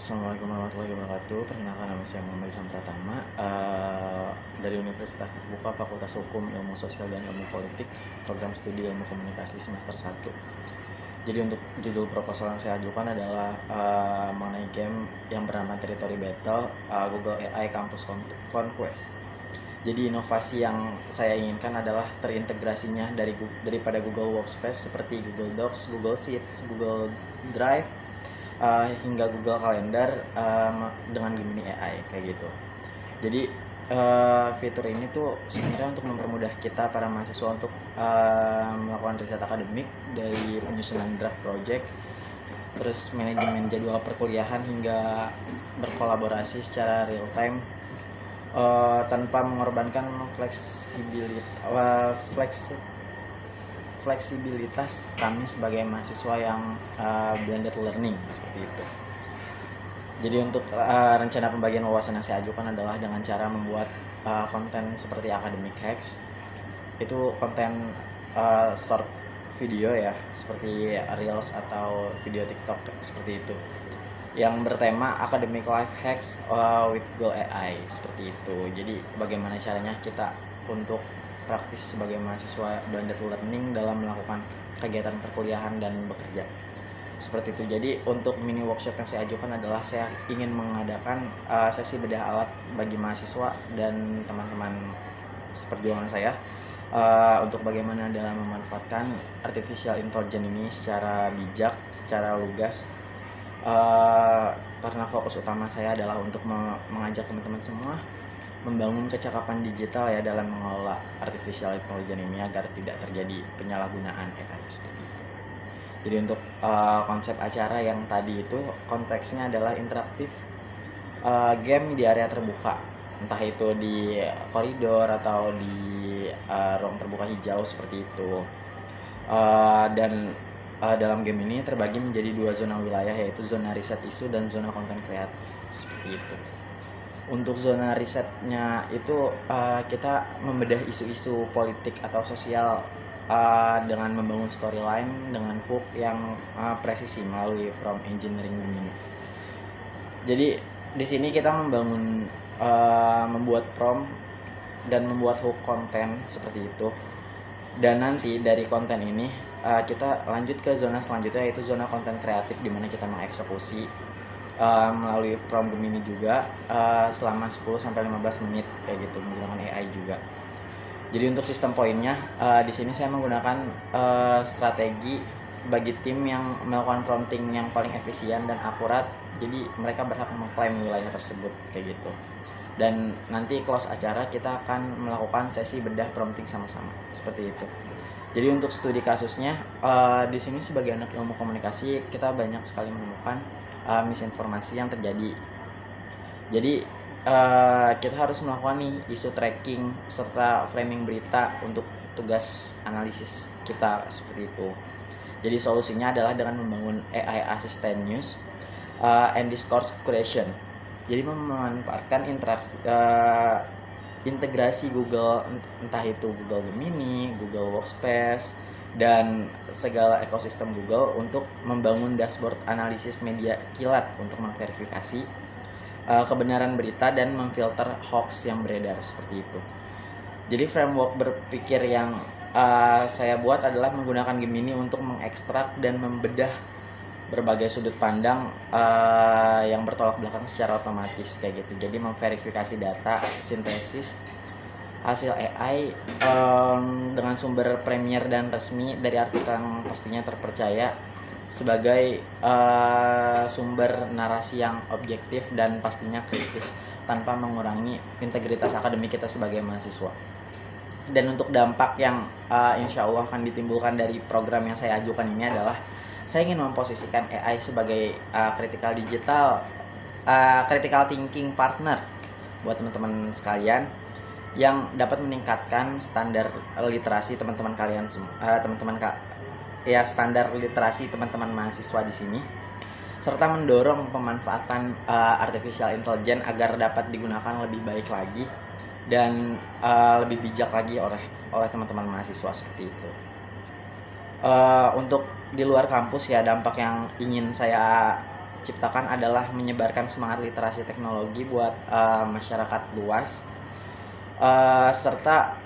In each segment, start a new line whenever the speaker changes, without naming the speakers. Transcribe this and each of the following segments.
Assalamualaikum warahmatullahi wabarakatuh. Perkenalkan, nama saya Muhammad Ilham Pratama, dari Universitas Terbuka Fakultas Hukum, Ilmu Sosial dan Ilmu Politik, Program Studi Ilmu Komunikasi semester 1. Jadi untuk judul proposal yang saya ajukan adalah mengenai game yang bernama Territory Battle, Google AI Campus Conquest. Jadi inovasi yang saya inginkan adalah terintegrasinya daripada Google Workspace seperti Google Docs, Google Sheets, Google Drive, hingga Google Calendar dengan Gemini AI kayak gitu. Jadi fitur ini tuh sebenarnya untuk mempermudah kita para mahasiswa untuk melakukan riset akademik dari penyusunan draft project, terus manajemen jadwal perkuliahan hingga berkolaborasi secara real time tanpa mengorbankan fleksibilitas kami sebagai mahasiswa yang blended learning seperti itu. Jadi untuk rencana pembagian wawasan yang saya ajukan adalah dengan cara membuat konten seperti academic hacks. Itu konten short video ya, seperti reels atau video TikTok seperti itu, yang bertema academic life hacks with Google AI seperti itu. Jadi bagaimana caranya kita untuk praktis sebagai mahasiswa blended learning dalam melakukan kegiatan perkuliahan dan bekerja seperti itu. Jadi untuk mini workshop yang saya ajukan adalah saya ingin mengadakan sesi bedah alat bagi mahasiswa dan teman-teman seperjuangan saya untuk bagaimana dalam memanfaatkan artificial intelligence ini secara bijak, secara lugas, karena fokus utama saya adalah untuk mengajak teman-teman semua membangun kecakapan digital ya dalam mengelola artificial intelligence ini agar tidak terjadi penyalahgunaan AI seperti itu. Jadi untuk konsep acara yang tadi itu konteksnya adalah interaktif game di area terbuka, entah itu di koridor atau di ruang terbuka hijau seperti itu. Dan dalam game ini terbagi menjadi 2 zona wilayah, yaitu zona riset isu dan zona konten kreatif seperti itu. Untuk zona risetnya itu kita membedah isu-isu politik atau sosial dengan membangun storyline dengan hook yang presisi melalui prompt engineering ini. Jadi di sini kita membuat prompt dan membuat hook konten seperti itu. Dan nanti dari konten ini kita lanjut ke zona selanjutnya, yaitu zona konten kreatif, di mana kita mengeksekusi melalui prompt Gemini juga selama 10-15 menit kayak gitu, menggunakan AI juga. Jadi untuk sistem poinnya di sini saya menggunakan strategi bagi tim yang melakukan prompting yang paling efisien dan akurat. Jadi mereka berhak mengklaim wilayah tersebut kayak gitu. Dan nanti close acara kita akan melakukan sesi bedah prompting sama-sama seperti itu. Jadi untuk studi kasusnya di sini sebagai anak ilmu komunikasi kita banyak sekali menemukan misinformasi yang terjadi. Jadi kita harus melakukan nih isu tracking serta framing berita untuk tugas analisis kita seperti itu. Jadi solusinya adalah dengan membangun AI assistant news and discourse creation. Jadi memanfaatkan integrasi Google, entah itu Google Gemini, Google Workspace, dan segala ekosistem Google untuk membangun dashboard analisis media kilat untuk memverifikasi kebenaran berita dan memfilter hoax yang beredar seperti itu. Jadi framework berpikir yang saya buat adalah menggunakan Gemini untuk mengekstrak dan membedah berbagai sudut pandang yang bertolak belakang secara otomatis kayak gitu. Jadi memverifikasi data, sintesis hasil AI dengan sumber premier dan resmi dari artikel yang pastinya terpercaya sebagai sumber narasi yang objektif dan pastinya kritis tanpa mengurangi integritas akademik kita sebagai mahasiswa. Dan untuk dampak yang insya Allah akan ditimbulkan dari program yang saya ajukan ini adalah saya ingin memposisikan AI sebagai critical thinking partner buat teman-teman sekalian yang dapat meningkatkan standar literasi teman-teman mahasiswa di sini, serta mendorong pemanfaatan artificial intelligence agar dapat digunakan lebih baik lagi dan lebih bijak lagi oleh teman-teman mahasiswa seperti itu. Untuk di luar kampus ya, dampak yang ingin saya ciptakan adalah menyebarkan semangat literasi teknologi buat masyarakat luas, serta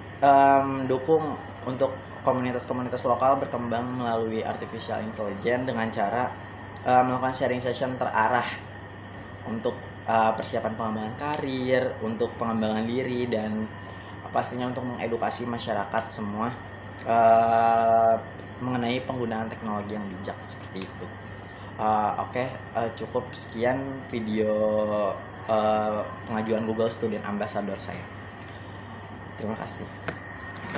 dukung untuk komunitas-komunitas lokal berkembang melalui artificial intelligence dengan cara melakukan sharing session terarah untuk persiapan pengembangan karir, untuk pengembangan diri, dan pastinya untuk mengedukasi masyarakat semua mengenai penggunaan teknologi yang bijak seperti itu. Oke, cukup sekian video pengajuan Google Student Ambassador saya. Terima kasih.